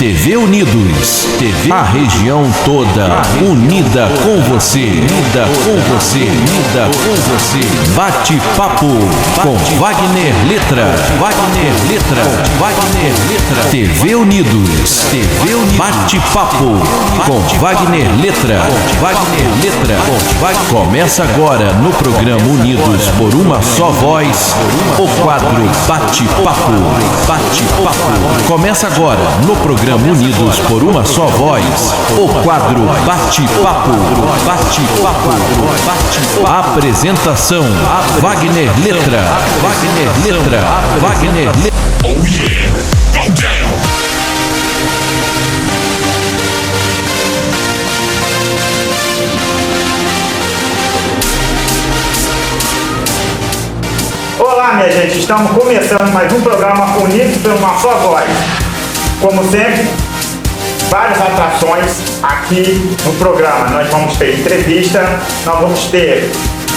TV Unidos, TV, a região toda unida com você, unida com você, unida com você. Bate-papo com Wagner Letra, Wagner Letra, Wagner Letra. TV Unidos, TV Unidos. Bate-papo com Wagner Letra, Wagner Letra. Começa agora no programa Unidos por uma só voz, o quadro Bate-papo, Bate-papo. Começa agora no programa Unidos por uma só voz, o quadro Bate-papo, Bate-papo, Bate-papo. Apresentação: Wagner Letra, Wagner Letra, Wagner Letra. Oh yeah, go down. Olá, minha gente, estamos começando mais um programa Unidos por uma só voz. Como sempre, várias atrações aqui no programa. Nós vamos ter entrevista, nós vamos ter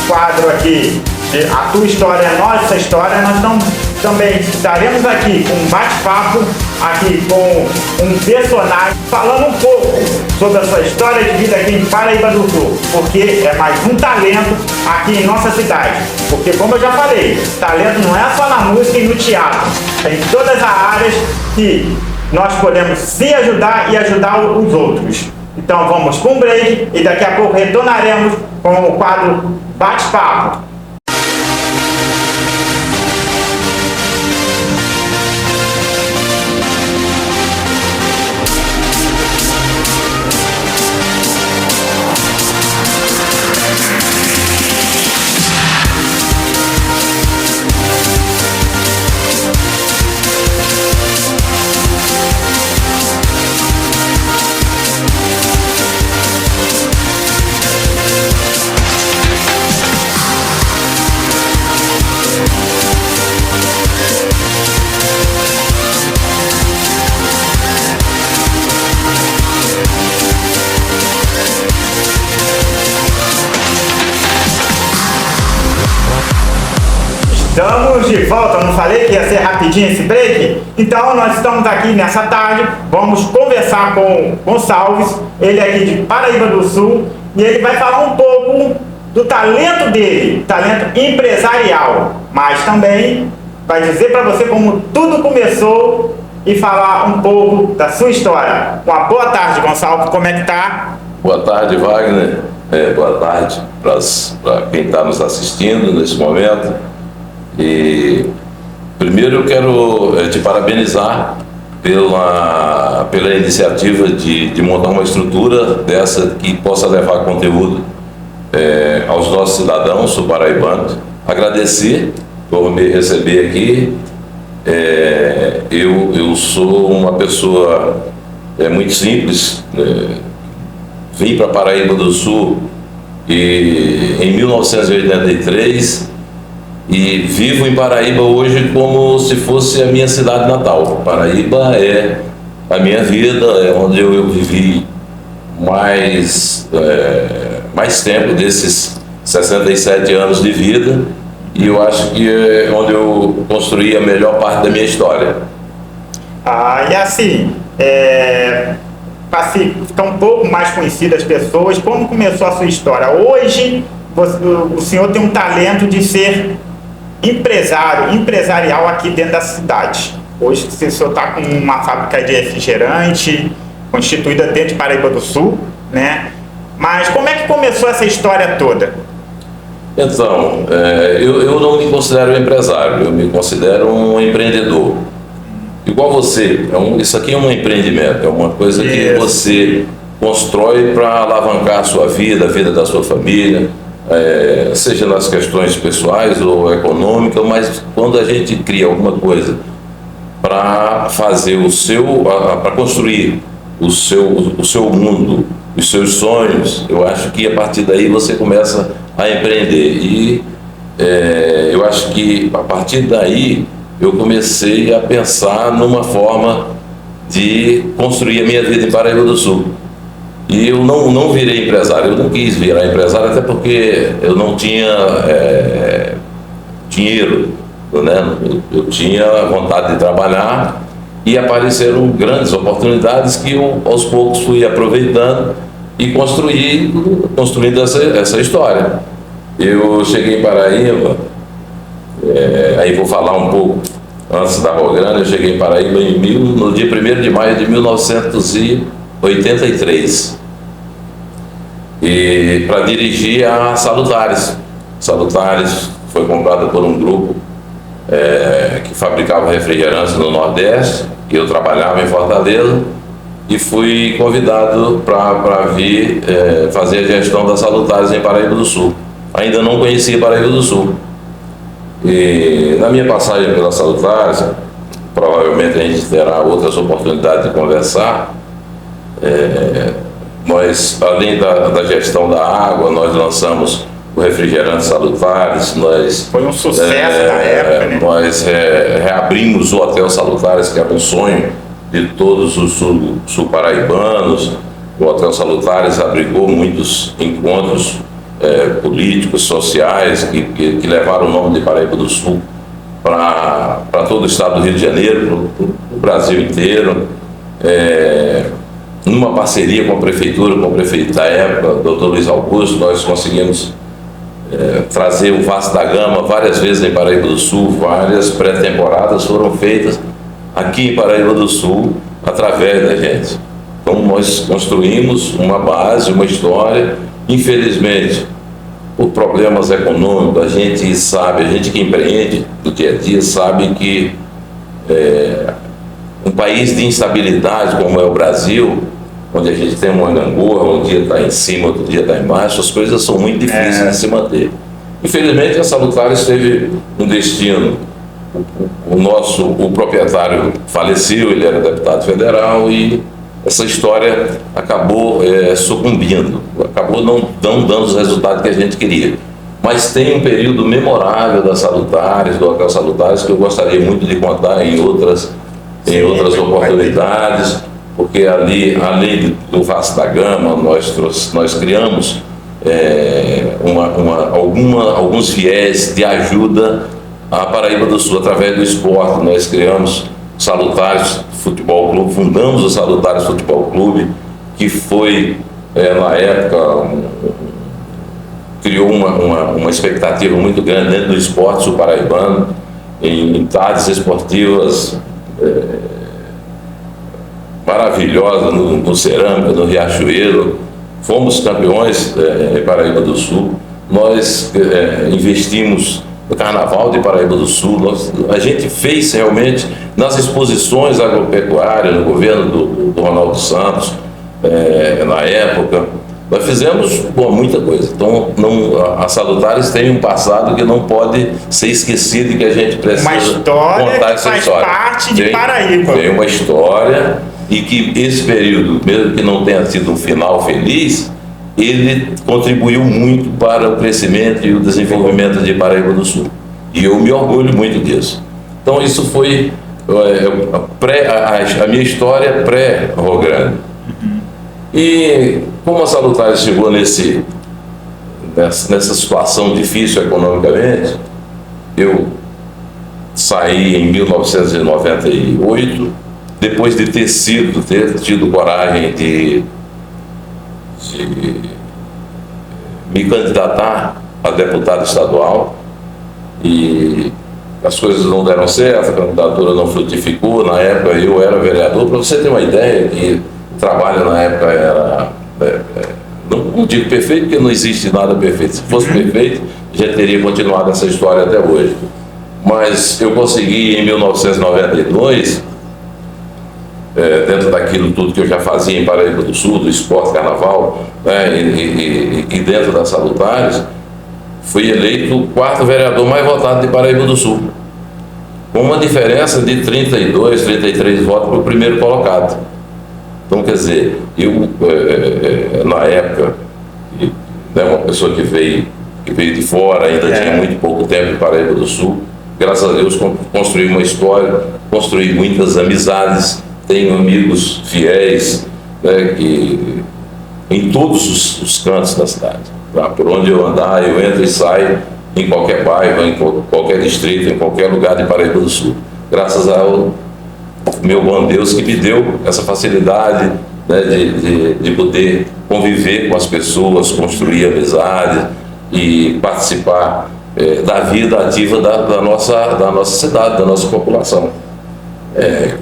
quadro aqui de A Tua História é Nossa História. Nós também estaremos aqui com um bate-papo, aqui com um personagem, falando um pouco sobre a sua história de vida aqui em Paraíba do Sul, porque é mais um talento aqui em nossa cidade. Porque, como eu já falei, talento não é só na música e no teatro, tem todas as áreas que nós podemos se ajudar e ajudar os outros. Então vamos com um break e daqui a pouco retornaremos com o quadro Bate-Papo. Estamos de volta, não falei que ia ser rapidinho esse break? Então nós estamos aqui nessa tarde, vamos conversar com Gonçalves, ele é aqui de Paraíba do Sul, e ele vai falar um pouco do talento dele, talento empresarial, mas também vai dizer para você como tudo começou e falar um pouco da sua história. Uma boa tarde, Gonçalves, como é que tá? Boa tarde, Wagner, boa tarde para quem está nos assistindo nesse momento. E primeiro eu quero te parabenizar pela iniciativa de montar uma estrutura dessa que possa levar conteúdo aos nossos cidadãos paraibanos. Agradecer por me receber aqui. Eu sou uma pessoa muito simples. Vim para Paraíba do Sul em 1983 e vivo em Paraíba hoje como se fosse a minha cidade natal. Paraíba é a minha vida, é onde eu vivi mais tempo desses 67 anos de vida, e eu acho que é onde eu construí a melhor parte da minha história. E assim, para ficar um pouco mais conhecido as pessoas, como começou a sua história? Hoje, o senhor tem um talento de ser empresarial aqui dentro da cidade. Hoje o senhor está com uma fábrica de refrigerante, constituída dentro de Paraíba do Sul, né? Mas como é que começou essa história toda? Então, eu não me considero um empresário, eu me considero um empreendedor. Igual você, isso aqui é um empreendimento, é uma coisa que você constrói para alavancar a sua vida, a vida da sua família, seja nas questões pessoais ou econômicas, mas quando a gente cria alguma coisa para fazer para construir o seu mundo, os seus sonhos, eu acho que a partir daí você começa a empreender. E eu acho que a partir daí eu comecei a pensar numa forma de construir a minha vida em Paraíba do Sul. E eu não virei empresário, eu não quis virar empresário, até porque eu não tinha dinheiro, né? Eu tinha vontade de trabalhar e apareceram grandes oportunidades que eu aos poucos fui aproveitando e construindo essa história. Eu cheguei em Paraíba, aí vou falar um pouco antes da Rograna. Eu cheguei em Paraíba no dia 1º de maio de 1983 e para dirigir a Salutares. Salutares foi comprada por um grupo que fabricava refrigerantes no Nordeste, e eu trabalhava em Fortaleza, e fui convidado para vir fazer a gestão da Salutares em Paraíba do Sul. Ainda não conhecia Paraíba do Sul. E na minha passagem pela Salutares, provavelmente a gente terá outras oportunidades de conversar. Nós, além da gestão da água, nós lançamos o refrigerante Salutares. Foi um sucesso na época, né? Nós reabrimos o Hotel Salutares, que era um sonho de todos os sul-paraibanos. O Hotel Salutares abrigou muitos encontros políticos, sociais, que levaram o nome de Paraíba do Sul para todo o estado do Rio de Janeiro, para o Brasil inteiro. Numa parceria com a prefeitura, com o prefeito da época, o Dr. Luiz Augusto, nós conseguimos trazer o Vasco da Gama várias vezes em Paraíba do Sul. Várias pré-temporadas foram feitas aqui em Paraíba do Sul através da gente. Então nós construímos uma base, uma história. Infelizmente, por problemas econômicos, a gente sabe, a gente que empreende no dia a dia sabe que um país de instabilidade como é o Brasil, onde a gente tem uma gangorra, um dia está em cima, outro dia está embaixo, as coisas são muito difíceis de se manter. Infelizmente, a Salutares teve um destino. O proprietário faleceu, ele era deputado federal, e essa história acabou sucumbindo, acabou não dando os resultados que a gente queria. Mas tem um período memorável da Salutares, do Hotel Salutares, que eu gostaria muito de contar em outras oportunidades, porque ali, além do Vasco da Gama, nós criamos alguns viés de ajuda à Paraíba do Sul através do esporte. Nós criamos Salutares Futebol Clube, fundamos o Salutares Futebol Clube, que foi, na época, criou uma expectativa muito grande dentro do esporte sul-paraibano, em tardes esportivas maravilhosas no Cerâmica, no Riachuelo. Fomos campeões em Paraíba do Sul. Nós investimos no Carnaval de Paraíba do Sul. A gente fez realmente nas exposições agropecuárias, no governo do Ronaldo Santos, na época. Nós fizemos muita coisa. Então, a Salutares tem um passado que não pode ser esquecido e que a gente precisa contar essa história. Faz parte de Paraíba. Tem uma história, e que esse período, mesmo que não tenha sido um final feliz, ele contribuiu muito para o crescimento e o desenvolvimento de Paraíba do Sul. E eu me orgulho muito disso. Então, isso foi a minha história pré-Rograna. E como a Salutares chegou nessa situação difícil economicamente, eu saí em 1998, depois de ter tido coragem de me candidatar a deputado estadual, e as coisas não deram certo, a candidatura não frutificou. Na época eu era vereador. Para você ter uma ideia, que o trabalho na época era, não digo perfeito, porque não existe nada perfeito. Se fosse perfeito, já teria continuado essa história até hoje. Mas eu consegui, em 1992, dentro daquilo tudo que eu já fazia em Paraíba do Sul, do esporte, carnaval, e dentro das Salutares, fui eleito o 4º vereador mais votado de Paraíba do Sul, com uma diferença de 32, 33 votos para o primeiro colocado. Então, quer dizer, eu, na época, uma pessoa que veio de fora, ainda tinha muito pouco tempo em Paraíba do Sul, graças a Deus construí uma história, construí muitas amizades, tenho amigos fiéis, que em todos os cantos da cidade. Por onde eu andar, eu entro e saio, em qualquer bairro, em qualquer distrito, em qualquer lugar de Paraíba do Sul. Graças meu bom Deus, que me deu essa facilidade, né, de poder conviver com as pessoas, construir amizade e participar da vida ativa da nossa cidade, da nossa população.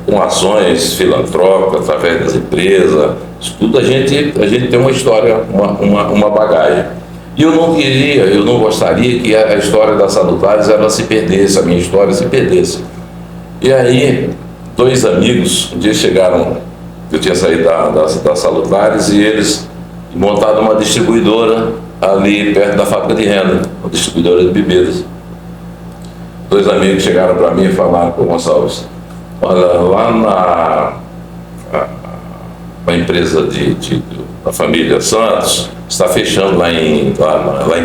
Com ações filantrópicas, através das empresas, isso tudo a gente tem uma história, uma bagagem. E eu não gostaria que a história da Salutares ela se perdesse, a minha história se perdesse. E aí, dois amigos, um dia chegaram, eu tinha saído da Salutares e eles montaram uma distribuidora ali perto da fábrica de renda, uma distribuidora de bebidas. Dois amigos chegaram para mim e falaram: "Pô, Gonçalves, olha, lá na empresa da família Santos, está fechando lá em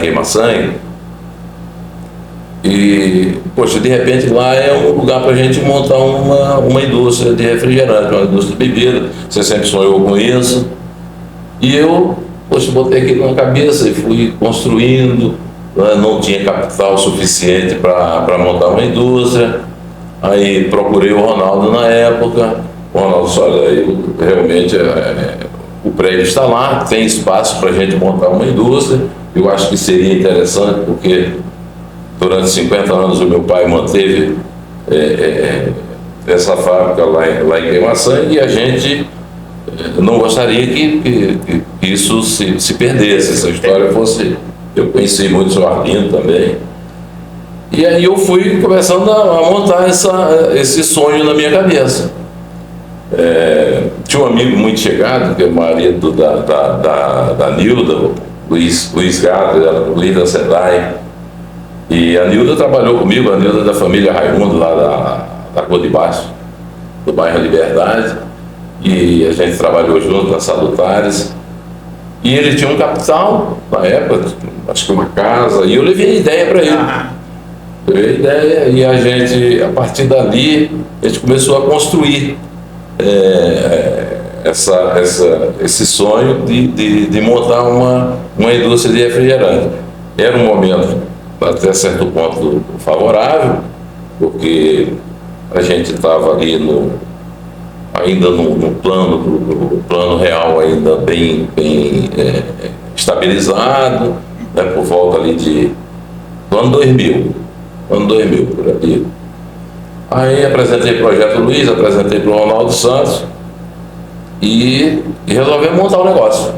Queimaçangue. E, poxa, de repente lá é um lugar para a gente montar uma indústria de refrigerante, uma indústria de bebida. Você sempre sonhou com isso." E eu, poxa, botei aquilo na cabeça e fui construindo. Não tinha capital suficiente para montar uma indústria. Aí procurei o Ronaldo na época. O Ronaldo disse: "Olha, realmente o prédio está lá, tem espaço para a gente montar uma indústria. Eu acho que seria interessante, porque durante 50 anos o meu pai manteve essa fábrica lá em Queimaçangue, e a gente não gostaria que isso se perdesse, essa história fosse..." Eu conheci muito o seu Arlindo também. E aí eu fui começando a montar esse sonho na minha cabeça. Tinha um amigo muito chegado, que é o marido da Nilda, Luiz Gato, Luiz da Sedai. E a Nilda trabalhou comigo, a Nilda da família Raimundo, lá da Rua de Baixo, do bairro Liberdade. E a gente trabalhou junto nas Salutares. E ele tinha um capital, na época, acho que uma casa, e eu levei a ideia para ele. Levei a ideia e a gente, a partir dali, a gente começou a construir esse sonho de montar uma indústria de refrigerante. Era um momento, até certo ponto, favorável, porque a gente estava ali ainda no plano real ainda bem estabilizado, né, por volta ali do ano 2000, por ali. Aí apresentei o projeto Luiz, apresentei para o Ronaldo Santos e resolvemos montar um negócio.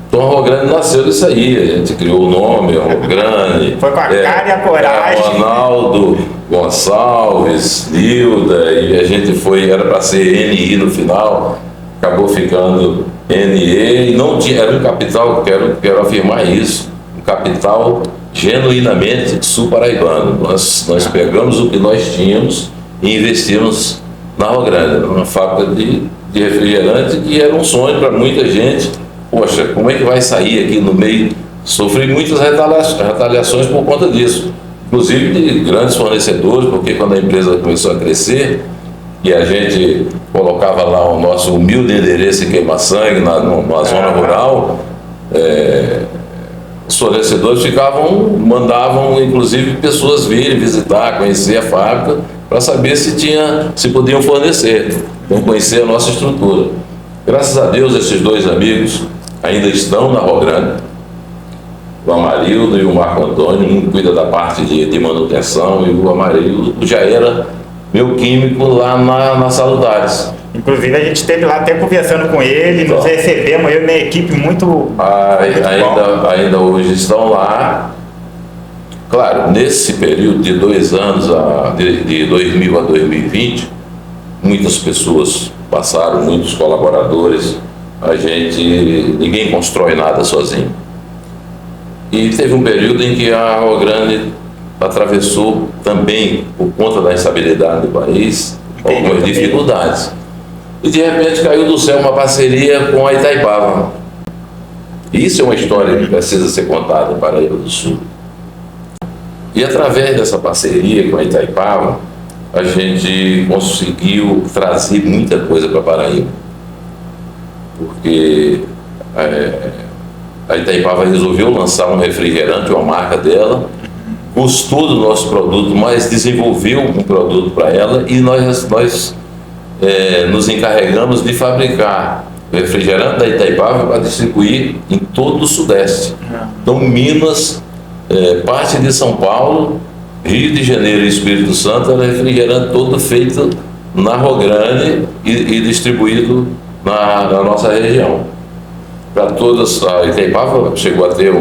Então a Rogrande nasceu disso aí, a gente criou o nome, a Rogrande. Foi com a cara e a coragem. Ronaldo Gonçalves, Nilda, e a gente era para ser NI no final, acabou ficando NE, e não tinha, era um capital, quero afirmar isso, um capital genuinamente sul-paraibano. Nós pegamos o que nós tínhamos e investimos na Rogrande, numa fábrica de refrigerante que era um sonho para muita gente. Poxa, como é que vai sair aqui no meio? Sofri muitas retaliações por conta disso, inclusive de grandes fornecedores, porque quando a empresa começou a crescer e a gente colocava lá o nosso humilde endereço em Queimaçangue, na zona rural, os fornecedores mandavam inclusive pessoas virem visitar, conhecer a fábrica, para saber se podiam fornecer, então conhecer a nossa estrutura. Graças a Deus, esses dois amigos ainda estão na Rogrande, o Amarildo e o Marco Antônio. Um cuida da parte de manutenção e o Amarildo já era meu químico lá na Salutares. Inclusive a gente esteve lá até conversando com ele, nos recebemos, eu e minha equipe muito ainda hoje estão lá. Claro, nesse período de 2 anos, de 2000 a 2020, muitas pessoas passaram, muitos colaboradores. Ninguém constrói nada sozinho. E teve um período em que a Rogrande atravessou também, por conta da instabilidade do país, algumas dificuldades. E de repente caiu do céu uma parceria com a Itaipava. E isso é uma história que precisa ser contada em Paraíba do Sul. E através dessa parceria com a Itaipava, a gente conseguiu trazer muita coisa para Paraíba. Porque a Itaipava resolveu lançar um refrigerante, uma marca dela, gostou do nosso produto, mas desenvolveu um produto para ela, e nós nos encarregamos de fabricar refrigerante da Itaipava para distribuir em todo o Sudeste. Então, Minas, parte de São Paulo, Rio de Janeiro e Espírito Santo, era refrigerante todo feito na Rogrande e distribuído na nossa região. Para todas, a Itaipava chegou a ter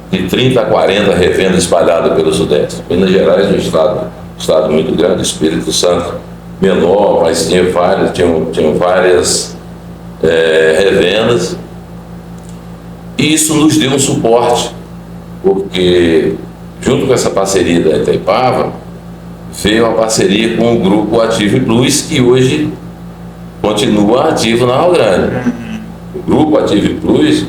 de 30 a 40 revendas espalhadas pelo Sudeste. Minas Gerais é um estado muito grande, Espírito Santo menor, mas tinham várias revendas. E isso nos deu um suporte, porque junto com essa parceria da Itaipava, veio a parceria com o Grupo Ativo Plus, que hoje continua ativo na Rogrande. O Grupo Ativo Plus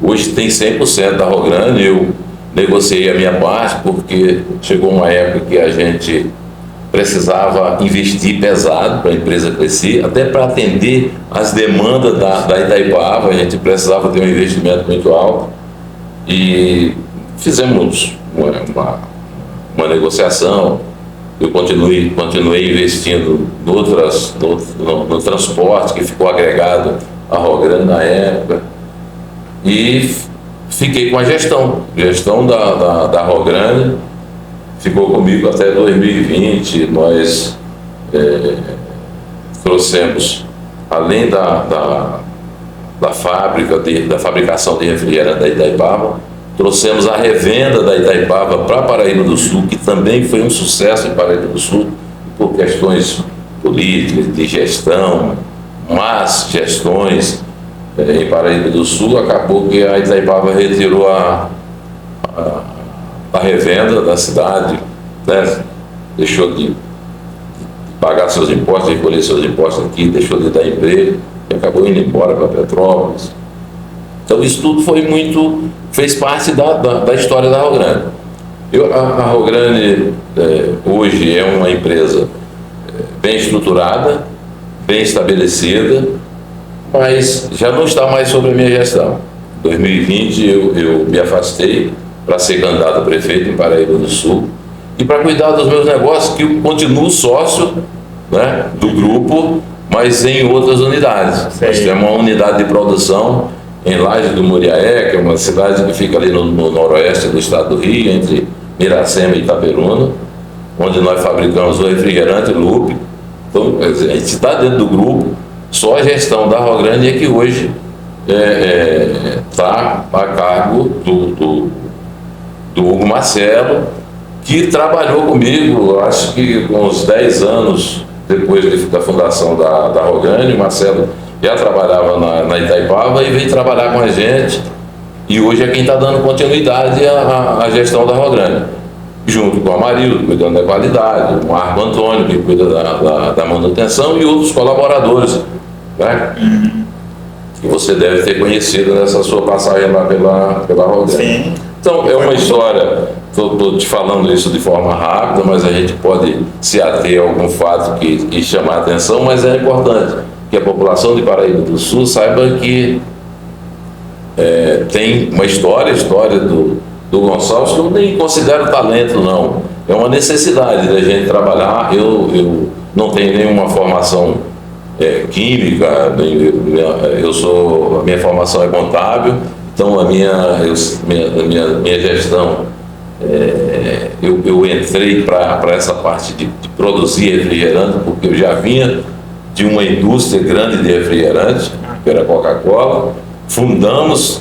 hoje tem 100% da Rogrande. Eu negociei a minha parte, porque chegou uma época que a gente precisava investir pesado para a empresa crescer, até para atender as demandas da Itaipava, a gente precisava ter um investimento muito alto, e fizemos uma negociação. Eu continuei investindo no transporte, que ficou agregado à Rogrande na época, e fiquei com a gestão da Rogrande. Ficou comigo até 2020. Nós trouxemos, além da fábrica, da fabricação de refrigerante da Itaipava, trouxemos a revenda da Itaipava para Paraíba do Sul, que também foi um sucesso em Paraíba do Sul, por questões políticas, de gestão, más gestões em Paraíba do Sul. Acabou que a Itaipava retirou a revenda da cidade, né? Deixou de pagar seus impostos, recolher seus impostos aqui, deixou de dar emprego e acabou indo embora para Petrópolis. Então isso tudo fez parte da história da Rogrande. A Rogrande hoje é uma empresa bem estruturada, bem estabelecida, mas já não está mais sob a minha gestão. Em 2020 eu me afastei para ser candidato a prefeito em Paraíba do Sul e para cuidar dos meus negócios, que eu continuo sócio, né, do grupo, mas em outras unidades. Nós temos uma unidade de produção em Laje do Muriaé, que é uma cidade que fica ali no noroeste do estado do Rio, entre Miracema e Itaperuna, onde nós fabricamos o refrigerante Lupe. Então, a gente está dentro do grupo, só a gestão da Rogrande é que hoje está a cargo do Hugo Marcelo, que trabalhou comigo, acho que com uns 10 anos depois da fundação da Rogrande. O Marcelo já trabalhava na Itaipava e veio trabalhar com a gente, e hoje é quem está dando continuidade à gestão da Rogrande, junto com a Marildo, cuidando da qualidade, o Marco Antônio, que cuida da manutenção, e outros colaboradores, né? Que você deve ter conhecido nessa sua passagem lá pela Rogrande. Sim. Então, é uma história, estou te falando isso de forma rápida, mas a gente pode se ater a algum fato que chamar a atenção, mas é importante que a população de Paraíba do Sul saiba que tem uma história do Gonçalves, que eu nem considero talento, não. É uma necessidade da gente trabalhar. Eu não tenho nenhuma formação química, a minha formação é contábil. Então a minha gestão, eu entrei para essa parte de produzir refrigerante, porque eu já vinha de uma indústria grande de refrigerante, que era a Coca-Cola.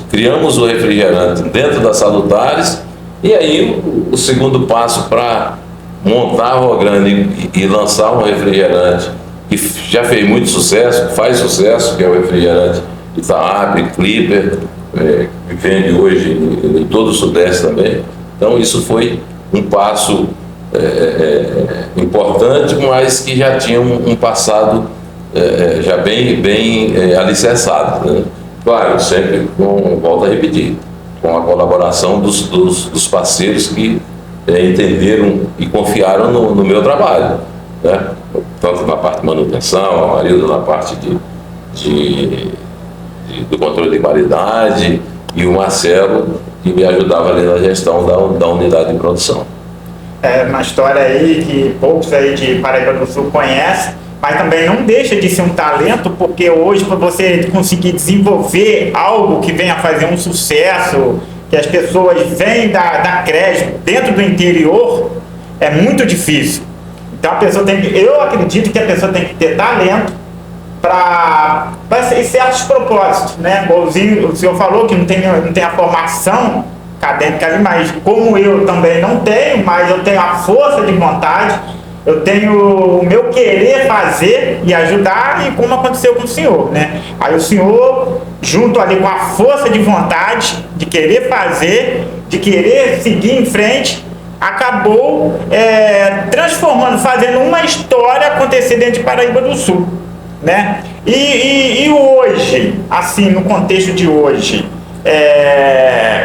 Criamos o refrigerante dentro da Salutares, e aí o segundo passo para montar a Rogrande e lançar um refrigerante que já fez muito sucesso, faz sucesso, que é o refrigerante Itaapa, Clipper, que vende hoje em todo o Sudeste também. Então isso foi um passo importante, mas que já tinha um passado já bem alicerçado, né? Claro, sempre volto a repetir, com a colaboração dos parceiros que entenderam e confiaram no meu trabalho, né? Tanto na parte de manutenção, a Marilda na parte do controle de qualidade, e o Marcelo, que me ajudava ali na gestão da unidade de produção. É uma história aí que poucos aí de Paraíba do Sul conhecem, mas também não deixa de ser um talento, porque hoje, para você conseguir desenvolver algo que venha fazer um sucesso, que as pessoas vêm da creche dentro do interior, é muito difícil. Então a pessoa eu acredito que a pessoa tem que ter talento para certos propósitos, né? O senhor falou que não tem a formação acadêmica ali, mas como eu também não tenho, mas eu tenho a força de vontade, eu tenho o meu querer fazer e ajudar, e como aconteceu com o senhor, né? Aí o senhor, junto ali com a força de vontade, de querer fazer, de querer seguir em frente, acabou transformando, fazendo uma história acontecer dentro de Paraíba do Sul, né? E hoje, assim, no contexto de hoje,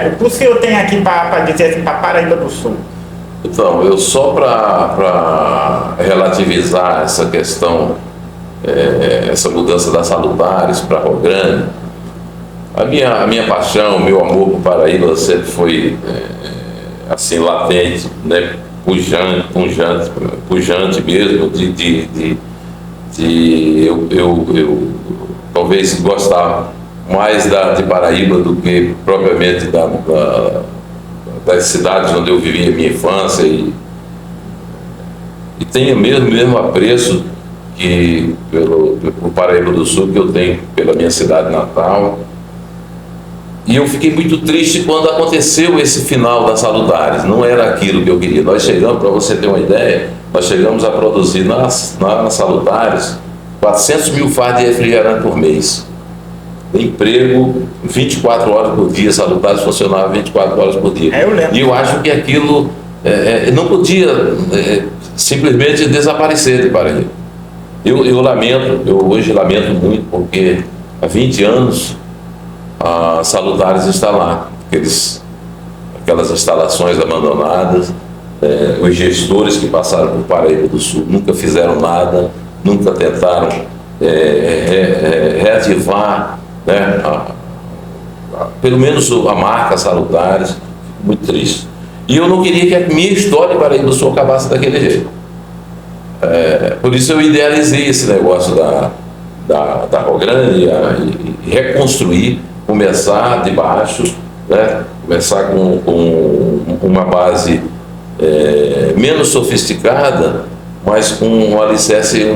o que o senhor tem aqui para dizer assim, para Paraíba do Sul? Então, eu só para relativizar essa questão, essa mudança das Salutares para Rio Grande, a minha paixão, o meu amor por Paraíba sempre foi assim, latente, né? Pujante mesmo, eu talvez gostar mais de Paraíba do que propriamente das cidades onde eu vivi a minha infância, e tenho o mesmo apreço que pelo Paraíba do Sul que eu tenho pela minha cidade natal. E eu fiquei muito triste quando aconteceu esse final das Salutares. Não era aquilo que eu queria. Nós chegamos, para você ter uma ideia, nós chegamos a produzir nas Salutares 400 mil fardos de refrigerante por mês. Emprego 24 horas por dia, Salutares funcionava 24 horas por dia. Eu lembro. E eu acho que aquilo não podia simplesmente desaparecer de Paraíba. Eu hoje lamento muito, porque há 20 anos a Salutares está lá, aquelas instalações abandonadas, os gestores que passaram por Paraíba do Sul nunca fizeram nada, nunca tentaram reativar, né, pelo menos a marca Salutares. Muito triste. E eu não queria que a minha história em Paraíba do Sul acabasse daquele jeito. Por isso eu idealizei esse negócio da Rio Grande e reconstruir, começar de baixo, né? Começar com uma base menos sofisticada, mas com um alicerce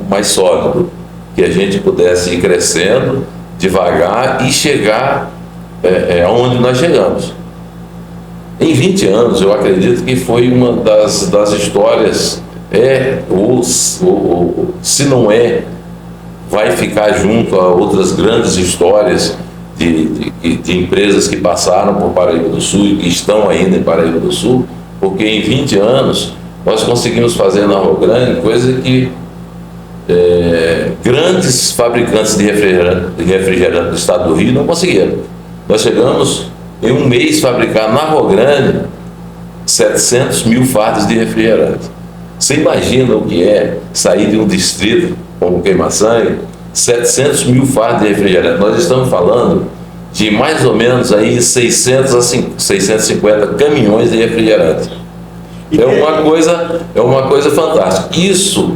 mais sólido, que a gente pudesse ir crescendo devagar e chegar aonde nós chegamos. Em 20 anos, eu acredito que foi uma das histórias, ou se não vai ficar junto a outras grandes histórias de empresas que passaram por Paraíba do Sul e que estão ainda em Paraíba do Sul, porque em 20 anos nós conseguimos fazer na Rio Grande coisa que grandes fabricantes de refrigerante do estado do Rio não conseguiram. Nós chegamos em um mês fabricar na Rio Grande 700 mil fardos de refrigerante. Você imagina o que é sair de um distrito como Queima-Sangue, 700 mil fardos de refrigerante. Nós estamos falando de mais ou menos aí 600 a 650 caminhões de refrigerante. É uma coisa fantástica. Isso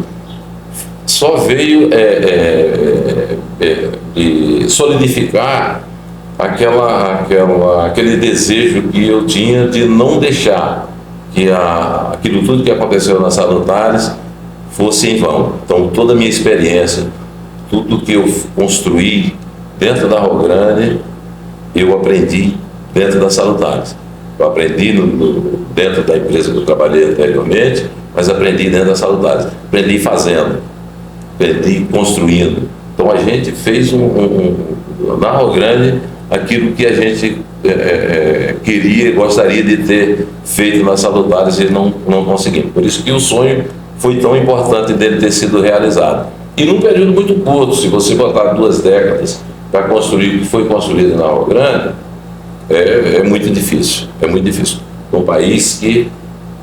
só veio solidificar aquele desejo que eu tinha de não deixar que aquilo tudo que aconteceu nas Salutares fosse em vão. Então toda a minha experiência, tudo que eu construí dentro da Rio Grande, eu aprendi dentro das Salutares. Eu aprendi dentro da empresa que eu trabalhei anteriormente, mas aprendi dentro das Salutares. Aprendi fazendo, aprendi construindo. Então a gente fez na Rio Grande aquilo que a gente queria, gostaria de ter feito nas Salutares e não conseguimos. Por isso que o sonho foi tão importante dele ter sido realizado. E num período muito curto, se você botar 2 décadas para construir o que foi construído na Rio Grande, é muito difícil. É muito difícil. Um país que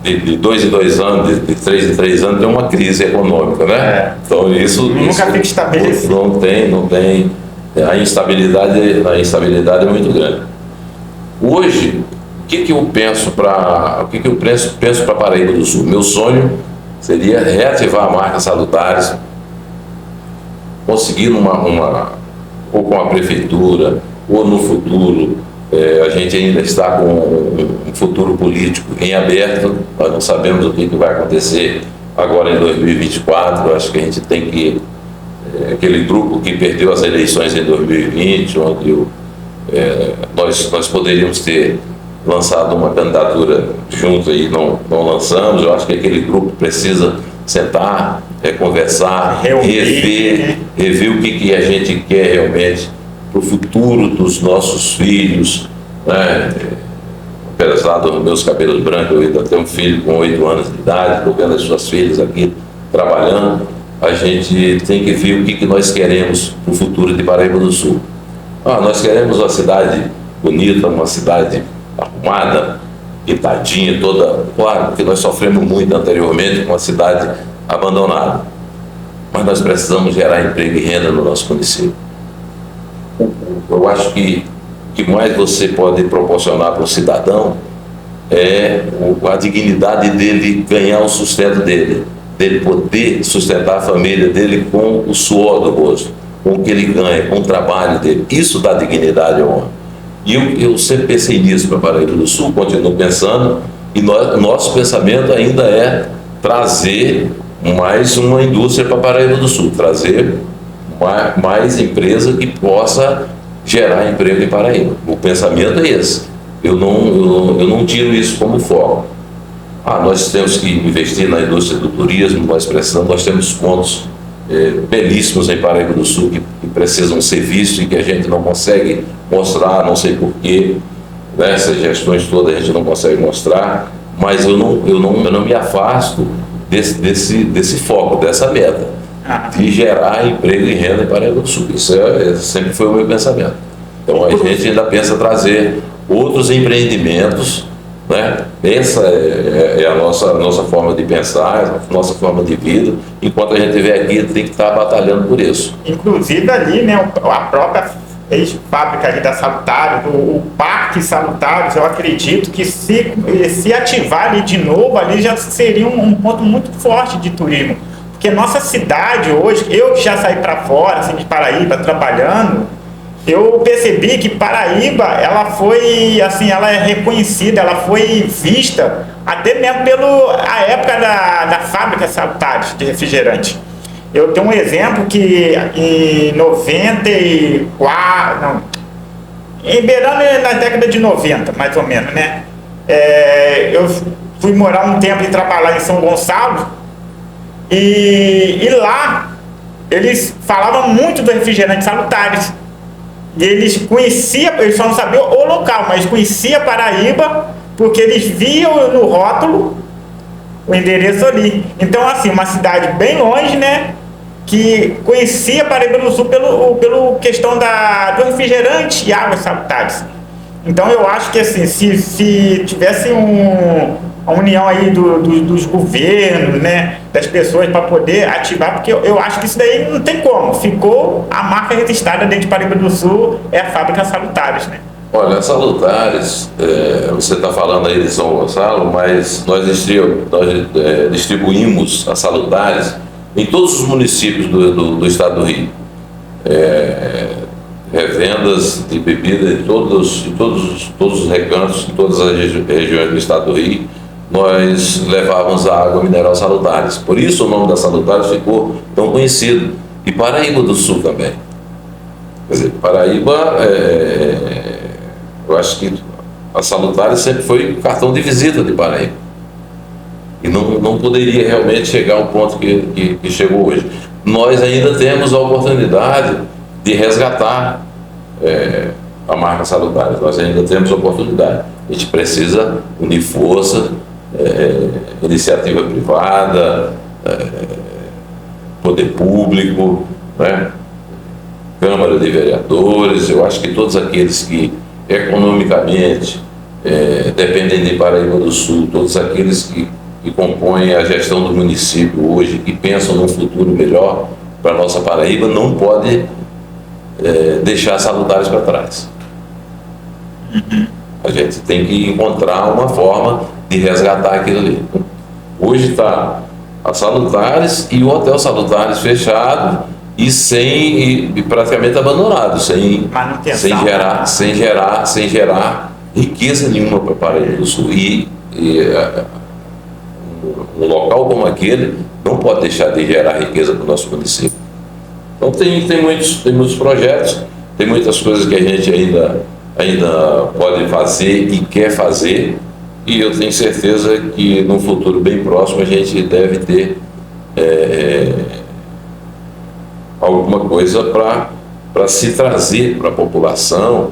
de 2 em 2 anos, de 3 em 3 anos, tem uma crise econômica, né? Então isso nunca fica estabelecido. Não tem. A instabilidade é muito grande. Hoje, o que eu penso para Paraíba do Sul? Meu sonho seria reativar a marca Salutares, conseguir ou com a prefeitura, ou no futuro, a gente ainda está com um futuro político em aberto, nós não sabemos o que vai acontecer agora em 2024, eu acho que a gente tem que, aquele grupo que perdeu as eleições em 2020, onde nós poderíamos ter lançado uma candidatura junto e não lançamos, eu acho que aquele grupo precisa sentar, conversar, rever o que a gente quer realmente para o futuro dos nossos filhos, né? Apesar dos meus cabelos brancos, eu ainda tenho um filho com 8 anos de idade, estou vendo as suas filhas aqui trabalhando, a gente tem que ver o que nós queremos para o futuro de Paraíba do Sul. Nós queremos uma cidade bonita, uma cidade arrumada, pintadinha, toda. Claro que nós sofremos muito anteriormente com a cidade abandonada, mas nós precisamos gerar emprego e renda no nosso município. Eu acho que o que mais você pode proporcionar para o cidadão é a dignidade dele ganhar o sustento dele poder sustentar a família dele com o suor do rosto, com o que ele ganha, com o trabalho dele. Isso dá dignidade ao homem. E eu sempre pensei nisso para Paraíba do Sul, continuo pensando, e nosso pensamento ainda é trazer mais uma indústria para Paraíba do Sul, trazer mais empresa que possa gerar emprego em Paraíba. O pensamento é esse. Eu não tiro isso como foco. Nós temos que investir na indústria do turismo, nós temos pontos belíssimos em Paraíba do Sul que precisam ser vistos e que a gente não consegue mostrar, não sei porquê, né? Essas gestões todas a gente não consegue mostrar, mas eu não me afasto desse foco, dessa meta, de gerar emprego e renda em Paraíba do Sul. Isso sempre foi o meu pensamento. Então a gente ainda pensa trazer outros empreendimentos, né? Essa é a nossa forma de pensar, a nossa forma de vida. Enquanto a gente estiver aqui, tem que estar batalhando por isso. Inclusive ali, né, a própria fábrica ali da Salutares, o Parque Salutares, eu acredito que se ativar ali de novo, ali já seria um ponto muito forte de turismo. Porque nossa cidade hoje, eu já saí para fora, assim, de Paraíba, trabalhando, eu percebi que Paraíba, ela foi, assim, ela é reconhecida, ela foi vista até mesmo pela época da fábrica Salutares de refrigerante. Eu tenho um exemplo que em 94, não, em beirando na década de 90, mais ou menos, né? Eu fui morar um tempo e trabalhar em São Gonçalo e lá eles falavam muito do refrigerante Salutares. E eles conheciam, eles só não sabiam o local, mas conheciam Paraíba porque eles viam no rótulo o endereço ali. Então, assim, uma cidade bem longe, né? Que conhecia Paraíba do Sul pelo questão do refrigerante e águas Salutares. Então, eu acho que, assim, se tivesse a união aí dos governos, né, das pessoas para poder ativar, porque eu acho que isso daí não tem como. Ficou a marca registrada dentro de Paraíba do Sul, é a fábrica Salutares, né? Olha, a Salutares, você está falando aí de São Gonçalo, mas nós distribuímos a Salutares em todos os municípios do estado do Rio. Revendas de bebida em todos os recantos, em todas as regiões do estado do Rio, nós levávamos a água mineral Salutares. Por isso o nome da Salutares ficou tão conhecido. E Paraíba do Sul também. Quer dizer, Paraíba, eu acho que a Salutares sempre foi o cartão de visita de Paraíba. E não poderia realmente chegar ao ponto que chegou hoje. Nós ainda temos a oportunidade de resgatar a marca Salutares. Nós ainda temos a oportunidade. A gente precisa unir força, iniciativa privada, poder público, né? Câmara de Vereadores. Eu acho que todos aqueles que economicamente dependem de Paraíba do Sul, todos aqueles que compõem a gestão do município hoje, que pensam num futuro melhor para a nossa Paraíba, não pode deixar Salutares para trás. A gente tem que encontrar uma forma de resgatar aquilo ali. Hoje está a Salutares e o Hotel Salutares fechado, e praticamente abandonado, sem gerar riqueza nenhuma para Paraíba do Sul. Um local como aquele não pode deixar de gerar riqueza para o nosso município. Então tem muitos projetos, tem muitas coisas que a gente ainda pode fazer e quer fazer, e eu tenho certeza que num futuro bem próximo a gente deve ter alguma coisa para se trazer para a população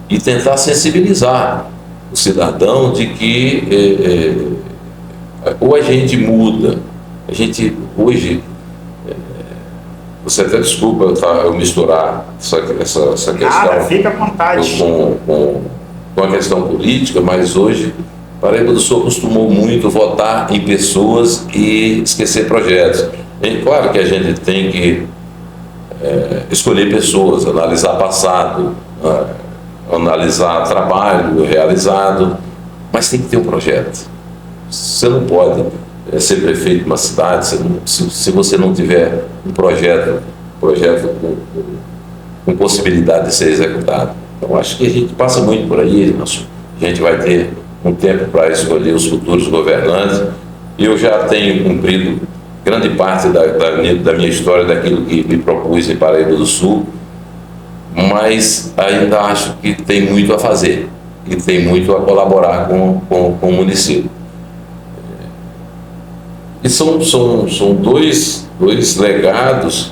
e tentar sensibilizar o cidadão de que ou a gente muda, a gente hoje, você até desculpa eu misturar essa questão fica à vontade. com a questão política, mas hoje Paraíba do Sul costumou muito votar em pessoas e esquecer projetos. E claro que a gente tem que escolher pessoas, analisar passado, analisar trabalho realizado, mas tem que ter um projeto. Você não pode ser prefeito de uma cidade se você não tiver um projeto com possibilidade de ser executado. Então acho que a gente passa muito por aí, a gente vai ter um tempo para escolher os futuros governantes. Eu já tenho cumprido grande parte da minha história, daquilo que me propus em Paraíba do Sul, mas ainda acho que tem muito a fazer e tem muito a colaborar com o município. E são dois legados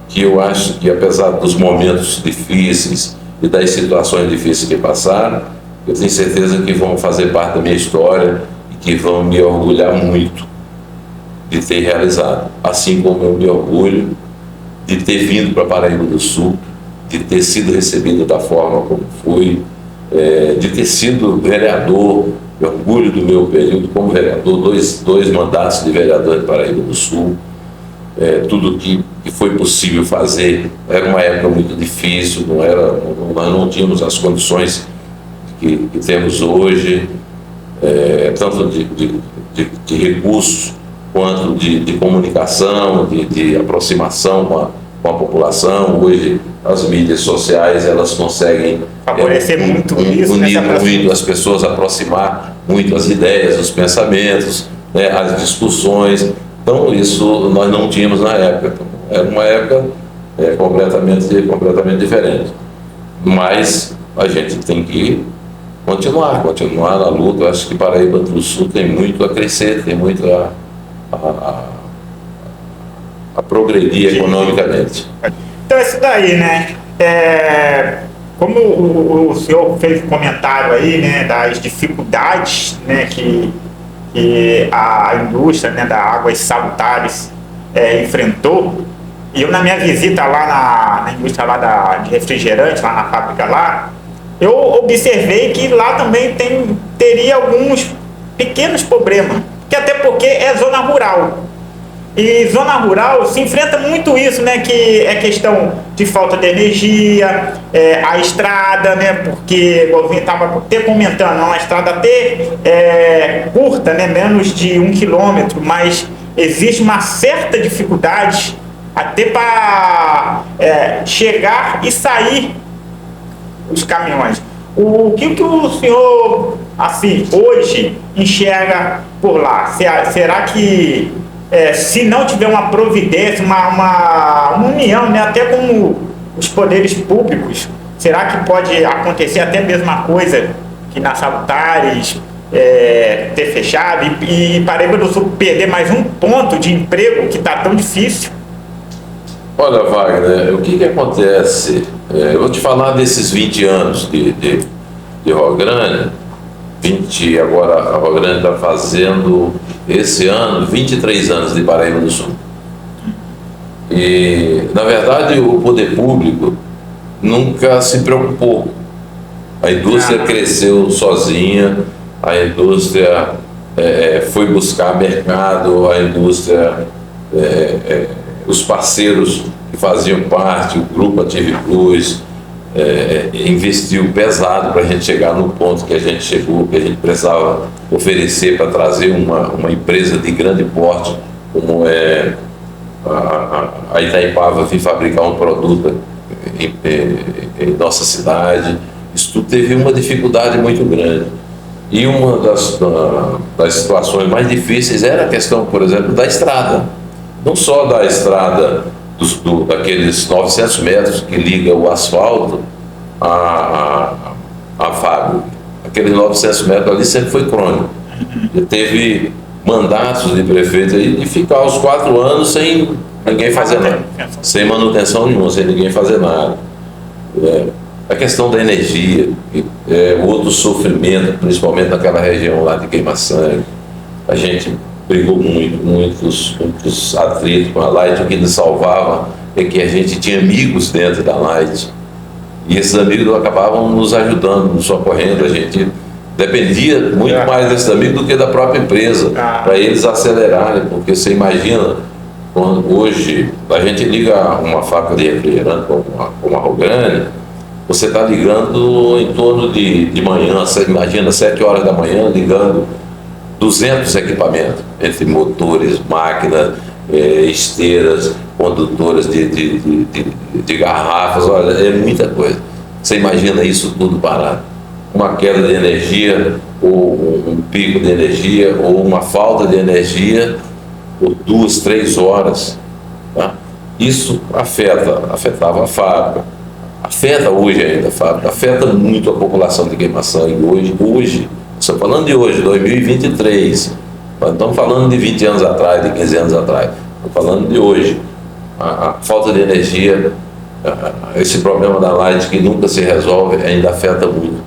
que eu acho que, apesar dos momentos difíceis e das situações difíceis que passaram, eu tenho certeza que vão fazer parte da minha história e que vão me orgulhar muito de ter realizado, assim como eu me orgulho de ter vindo para Paraíba do Sul, de ter sido recebido da forma como fui, de ter sido vereador. Me orgulho do meu período como vereador, dois mandatos de vereador de Paraíba do Sul. Tudo que foi possível fazer. Era uma época muito difícil, nós não tínhamos as condições que temos hoje, tanto de recursos quanto de comunicação, de aproximação com a população. Hoje as mídias sociais elas conseguem favorecer muito isso, unir muito as pessoas, aproximar muito as ideias, os pensamentos, né, as discussões. Então isso nós não tínhamos na época. Então, era uma época completamente diferente. Mas a gente tem que continuar na luta. Eu acho que Paraíba do Sul tem muito a crescer, tem muito a progredir economicamente. Então isso daí, né? Como o senhor fez um comentário aí, né, das dificuldades, né, que a indústria, né, da águas salutares enfrentou, e eu na minha visita lá na indústria lá de refrigerante, lá na fábrica lá, eu observei que lá também teria alguns pequenos problemas, que até porque é zona rural. E zona rural se enfrenta muito isso, né? Que é questão de falta de energia, a estrada, né? Porque eu estava até comentando, uma estrada até curta, né? Menos de 1 quilômetro, mas existe uma certa dificuldade até para chegar e sair os caminhões. O que o senhor, assim, hoje enxerga por lá? Será que se não tiver uma providência, uma união, né, até com os poderes públicos, será que pode acontecer até a mesma coisa que na Salutares ter fechado e Paraíba do Sul perder mais um ponto de emprego que está tão difícil? Olha, Wagner, o que acontece? Eu vou te falar desses 20 anos de Rio Grande. Agora a Rio Grande está fazendo esse ano 23 anos de Paraíba do Sul. E na verdade o poder público nunca se preocupou. A indústria cresceu sozinha, a indústria foi buscar mercado, a indústria, os parceiros que faziam parte, o grupo Ative Plus, investiu pesado para a gente chegar no ponto que a gente chegou, que a gente precisava oferecer para trazer uma empresa de grande porte, como é a Itaipava vir fabricar um produto em nossa cidade. Isso tudo teve uma dificuldade muito grande. E uma das situações mais difíceis era a questão, por exemplo, da estrada. Não só da estrada daqueles 900 metros que liga o asfalto à fábrica. Aqueles 900 metros ali sempre foi crônico. E teve mandatos de prefeito aí de ficar os 4 anos sem ninguém fazer nada. Sem manutenção nenhuma, sem ninguém fazer nada. A questão da energia, outro sofrimento, principalmente naquela região lá de Queima-Sangue. A gente brigou muitos atritos com a Light. O que nos salvava é que a gente tinha amigos dentro da Light. E esses amigos acabavam nos ajudando, nos socorrendo. A gente dependia muito mais desses amigos do que da própria empresa, para eles acelerarem, porque você imagina, hoje a gente liga uma fábrica de refrigerante como a Rogrande, você está ligando em torno de manhã, você imagina 7 horas da manhã, ligando 200 equipamentos, entre motores, máquinas, esteiras, condutoras de garrafas. Olha, é muita coisa. Você imagina isso tudo parado. Uma queda de energia, ou um pico de energia, ou uma falta de energia por 2, 3 horas. Tá? Isso afetava a fábrica. Afeta hoje ainda a fábrica, afeta muito a população de Queima-Sangue hoje, estou falando de hoje, 2023, nós estamos falando de 20 anos atrás, de 15 anos atrás, estou falando de hoje. A falta de energia, esse problema da Light que nunca se resolve, ainda afeta muito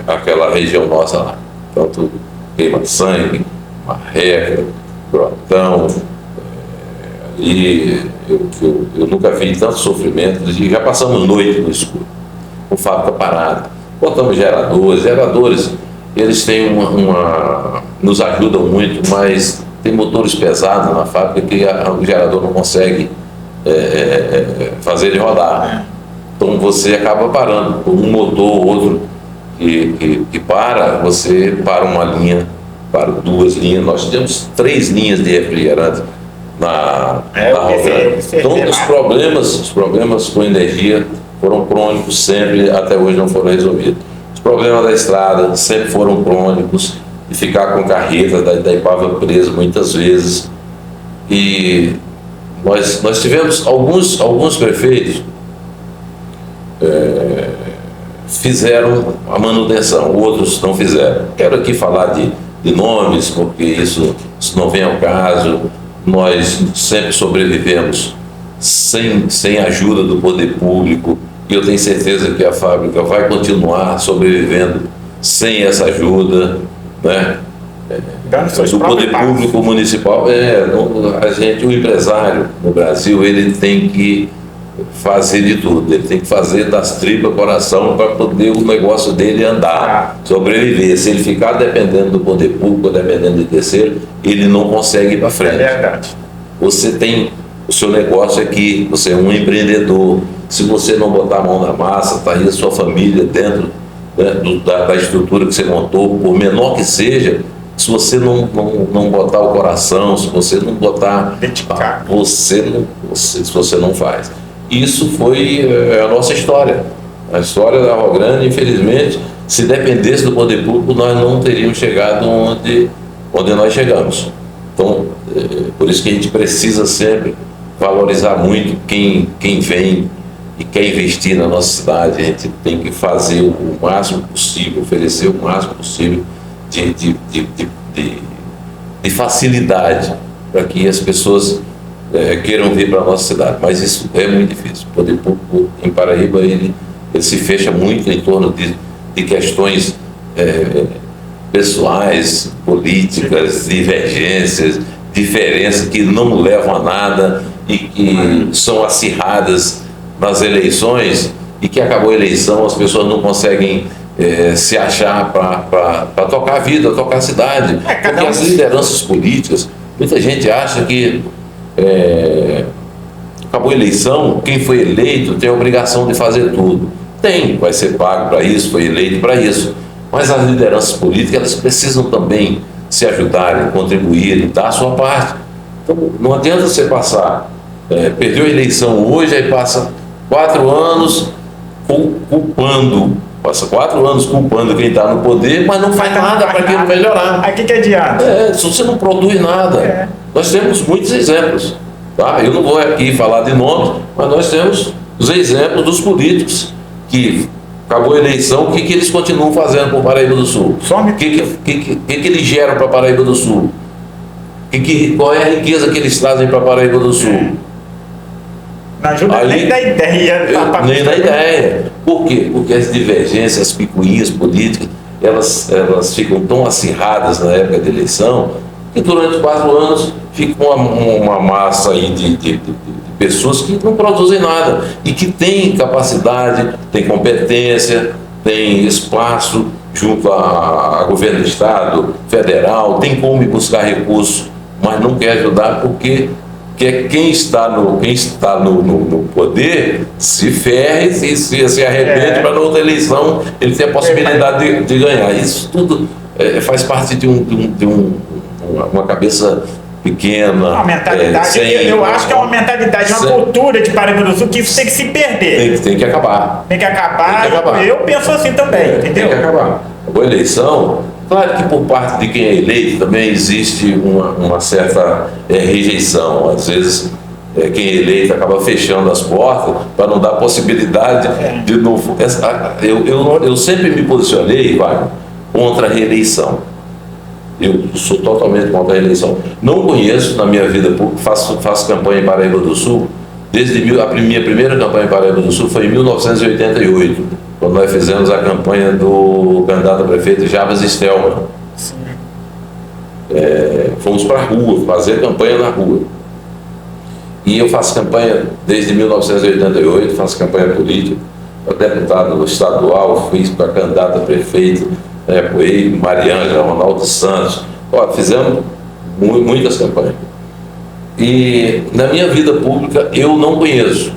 aquela região nossa lá, tanto Queima-Sangue, Marreca, Grotão, e eu nunca vi tanto sofrimento. Já passamos noite no escuro, com fábrica parada, botamos geradores, eles têm nos ajudam muito, mas tem motores pesados na fábrica que o gerador não consegue fazer ele rodar. Então você acaba parando, com um motor ou outro que para, você para uma linha, para 2 linhas. Nós temos 3 linhas de refrigerante na Rogrande. Então os problemas com energia foram crônicos sempre, até hoje não foram resolvidos. Os problemas da estrada sempre foram crônicos, de ficar com carreta da Itaipava presa muitas vezes. E nós tivemos alguns prefeitos fizeram a manutenção, outros não fizeram. Quero aqui falar de nomes, porque isso não vem ao caso. Nós sempre sobrevivemos sem a ajuda do poder público, e eu tenho certeza que a fábrica vai continuar sobrevivendo sem essa ajuda, né? Do poder público municipal. O empresário no Brasil, ele tem que fazer de tudo, ele tem que fazer das tripas coração para poder o negócio dele andar, sobreviver. Se ele ficar dependendo do poder público, dependendo de terceiro, ele não consegue ir para frente. É verdade. Você tem o seu negócio aqui, você é um empreendedor. Se você não botar a mão na massa, está aí a sua família dentro, né, da estrutura que você montou, por menor que seja. Se você não botar o coração, se você não botar, se você não faz. Isso foi a nossa história. A história da Rogrande, infelizmente, se dependesse do poder público, nós não teríamos chegado onde nós chegamos. Então, por isso que a gente precisa sempre valorizar muito quem vem e quer investir na nossa cidade. A gente tem que fazer o máximo possível, oferecer o máximo possível de facilidade para que as pessoas queiram vir para a nossa cidade, mas isso é muito difícil. O poder público em Paraíba ele se fecha muito em torno de questões pessoais, políticas, divergências, diferenças que não levam a nada e que são acirradas nas eleições, e que acabou a eleição, as pessoas não conseguem se achar para tocar a vida, tocar a cidade. Porque as lideranças políticas, muita gente acha que acabou a eleição, quem foi eleito tem a obrigação de fazer tudo. Vai ser pago para isso, foi eleito para isso. Mas as lideranças políticas, elas precisam também se ajudarem, contribuírem, dar a sua parte. Então, não adianta você passar, perdeu a eleição hoje, aí passa 4 anos culpando, quem está no poder, mas não faz nada para aquilo melhorar. Aí o que adianta? Se você não produz nada. Nós temos muitos exemplos. Tá? Eu não vou aqui falar de nomes, mas nós temos os exemplos dos políticos que acabou a eleição, o que eles continuam fazendo para o Paraíba do Sul? O que eles geram para Paraíba do Sul? Qual é a riqueza que eles trazem para Paraíba do Sul? Não ajuda nem da ideia. Nem da ideia. Por quê? Porque as divergências, as picuinhas políticas, elas ficam tão acirradas na época da eleição, que durante 4 anos fica uma massa aí de pessoas que não produzem nada e que têm capacidade, têm competência, têm espaço junto a governo do estado, federal, tem como ir buscar recursos, mas não quer ajudar porque quem está no poder se ferre e se arrepende para na outra eleição ele ter a possibilidade de ganhar. Isso tudo faz parte de uma cabeça pequena. Uma mentalidade, eu acho que é uma mentalidade, uma cultura de Paraíba do Sul que isso tem que se perder. Tem que acabar. Tem que acabar. Eu penso assim também, entendeu? Tem que acabar. A boa eleição, claro que por parte de quem é eleito também existe uma certa rejeição. Às vezes quem é eleito acaba fechando as portas para não dar possibilidade de novo. Eu sempre me posicionei, Wagner, contra a reeleição. Eu sou totalmente contra a reeleição. Não conheço na minha vida pública, faço campanha em Paraíba do Sul, a minha primeira campanha em Paraíba do Sul foi em 1988, quando nós fizemos a campanha do candidato a prefeito Jabas Stelman. Fomos para a rua, fazer campanha na rua. E eu faço campanha desde 1988, faço campanha política, para deputado estadual, fui para candidato a prefeito, apoiei Mariana, Ronaldo Santos. Fizemos muitas campanhas. E na minha vida pública eu não conheço,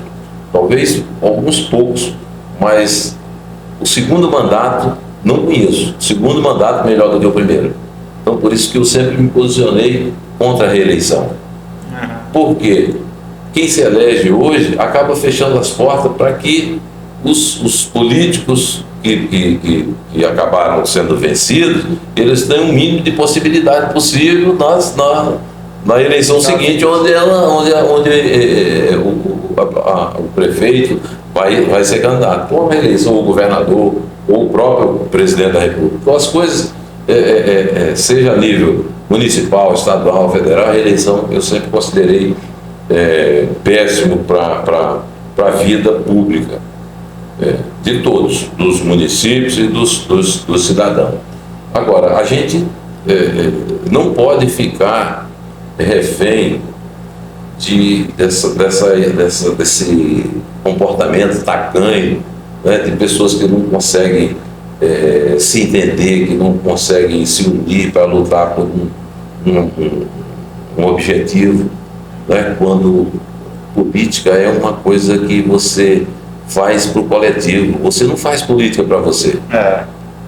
talvez alguns poucos, mas o segundo mandato não conheço. O segundo mandato melhor do que o primeiro. Então por isso que eu sempre me posicionei contra a reeleição. Porque quem se elege hoje acaba fechando as portas para que os políticos que acabaram sendo vencidos, eles têm um mínimo de possibilidade possível na eleição seguinte, onde o prefeito vai ser candidato. Por uma eleição, o governador ou o próprio presidente da República. Então as coisas, seja a nível municipal, estadual, federal, a eleição eu sempre considerei péssimo para a vida pública. De todos, dos municípios e dos cidadãos. Agora, a gente não pode ficar refém desse comportamento tacanho, né, de pessoas que não conseguem se entender, que não conseguem se unir para lutar por um objetivo, né, quando política é uma coisa que você faz para o coletivo. Você não faz política para você.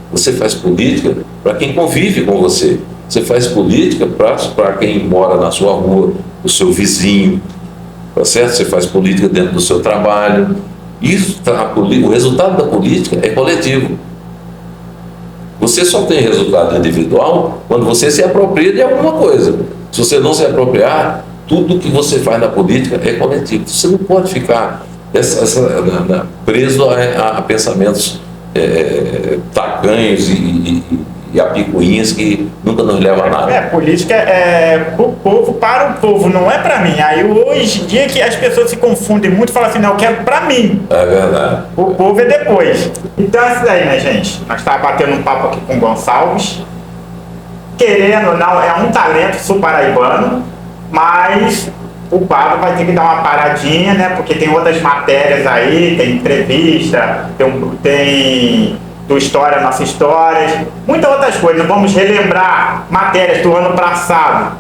Você faz política para quem convive com você. Você faz política para quem mora na sua rua, o seu vizinho, tá certo? Você faz política dentro do seu trabalho. O resultado da política é coletivo. Você só tem resultado individual quando você se apropria de alguma coisa. Se você não se apropriar, tudo que você faz na política é coletivo. Você não pode ficar preso a pensamentos tacanhos e a picuinhas que nunca nos levam a nada. Política é pro povo, para o povo, não é para mim. Aí hoje em dia que as pessoas se confundem muito e falam assim, não, eu quero para mim. É verdade. O povo é depois. Então é isso aí, né, gente? Nós estávamos batendo um papo aqui com o Gonçalves. Querendo ou não, é um talento sul-paraibano, mas o Pablo vai ter que dar uma paradinha, né? Porque tem outras matérias aí, tem entrevista, tem do História, Nossa História, muitas outras coisas. Vamos relembrar matérias do ano passado.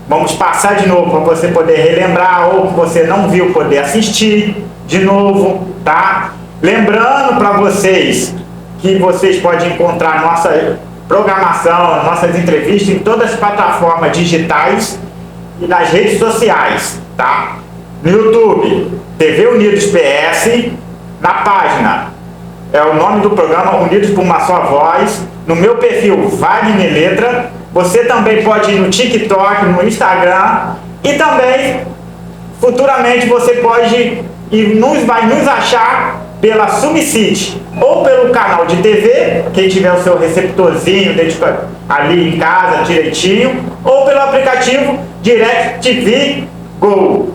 Vamos passar de novo para você poder relembrar, ou que você não viu, poder assistir de novo, tá? Lembrando para vocês que vocês podem encontrar nossa programação, nossas entrevistas em todas as plataformas digitais. e nas redes sociais, tá? No YouTube, TV Unidos PS, na página, é o nome do programa, Unidos por uma Só Voz, no meu perfil Wagner Letra. Você também pode ir no TikTok, no Instagram, e também, futuramente, você pode vai nos achar pela Subside, ou pelo canal de TV, quem tiver o seu receptorzinho ali em casa direitinho, ou pelo aplicativo DirecTV Go.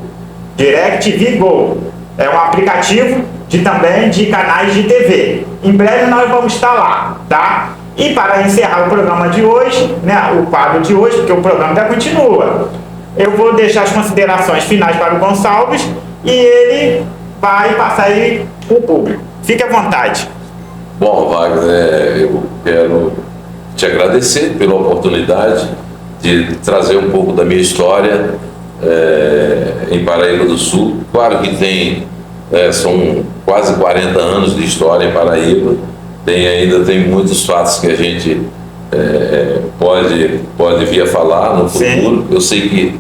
DirecTV Go é um aplicativo também de canais de TV. Em breve nós vamos estar lá, tá? E para encerrar o programa de hoje, né, o quadro de hoje, porque o programa ainda continua, eu vou deixar as considerações finais para o Gonçalves e ele vai passar aí o público. Fique à vontade. Bom, Wagner, eu quero te agradecer pela oportunidade de trazer um pouco da minha história em Paraíba do Sul. Claro que são quase 40 anos de história em Paraíba. Ainda tem muitos fatos que a gente pode vir a falar no futuro. Sim. Eu sei que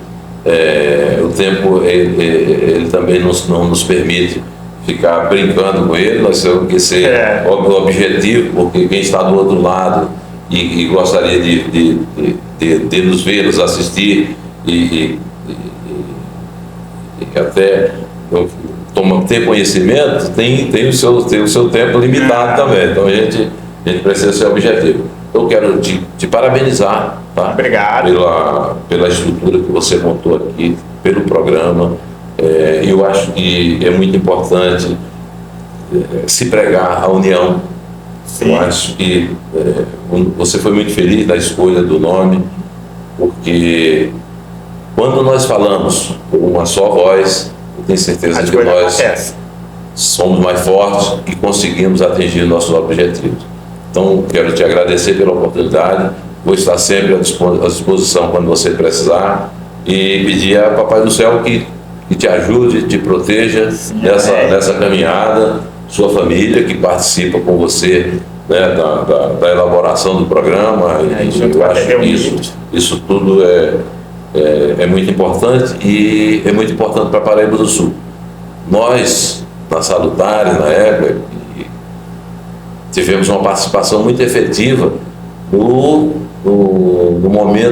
o tempo ele também não nos permite ficar brincando com ele. Nós temos que ser objetivo, porque quem está do outro lado e gostaria de nos ver, nos assistir e até ter conhecimento, tem o seu tempo limitado também. Então a gente precisa ser objetivo. Eu quero te parabenizar, tá? Obrigado. Pela estrutura que você montou aqui, pelo programa. Eu acho que é muito importante se pregar a união. Sim. Eu acho que você foi muito feliz na escolha do nome, porque quando nós falamos por uma só voz, eu tenho certeza que nós somos mais fortes e conseguimos atingir nossos objetivos. Então, quero te agradecer pela oportunidade. Vou estar sempre à disposição quando você precisar e pedir a Papai do Céu que te ajude, te proteja nessa caminhada, sua família que participa com você, né, da elaboração do programa. Eu acho que isso tudo é muito importante e é muito importante para Paraíba do Sul. Nós, na Salutares, na época, tivemos uma participação muito efetiva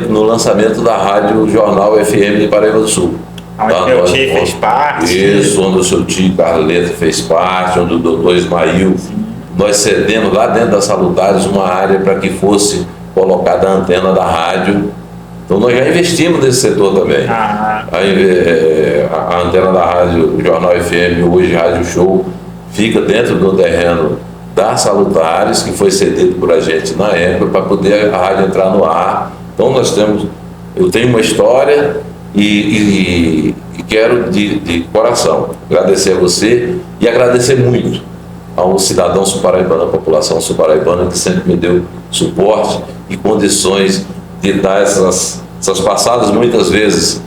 no lançamento da Rádio Jornal FM de Paraíba do Sul. Onde meu tio fez parte. Isso, onde o seu tio Carleto fez parte, onde o doutor Ismail. Nós cedemos lá dentro da Salutares uma área para que fosse colocada a antena da rádio. Então nós já investimos nesse setor também. A antena da Rádio Jornal FM, hoje Rádio Show, fica dentro do terreno da Salutares, que foi cedido por a gente na época para poder a rádio entrar no ar. Então eu tenho uma história e quero de coração agradecer a você e agradecer muito ao cidadão sul-paraibano, à população sul-paraibana que sempre me deu suporte e condições de dar essas passadas muitas vezes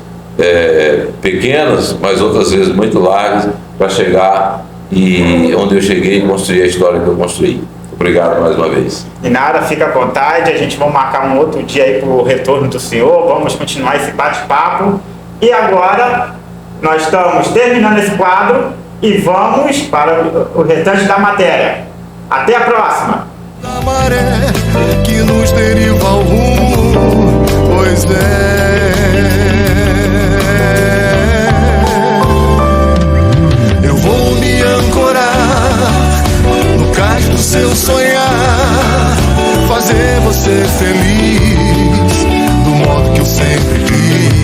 pequenas, mas outras vezes muito largas, para chegar e onde eu cheguei e construir a história que eu construí. Obrigado mais uma vez. De nada, fica à vontade. A gente vai marcar um outro dia aí para o retorno do senhor. Vamos continuar esse bate-papo. E agora nós estamos terminando esse quadro e vamos para o restante da matéria. Até a próxima. A maré que nos deriva ao rumo, pois eu vou me ancorar no cais do seu sonhar, fazer você feliz do modo que eu sempre quis,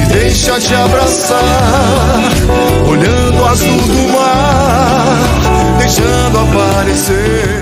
e deixa te abraçar olhando o azul do mar, deixando aparecer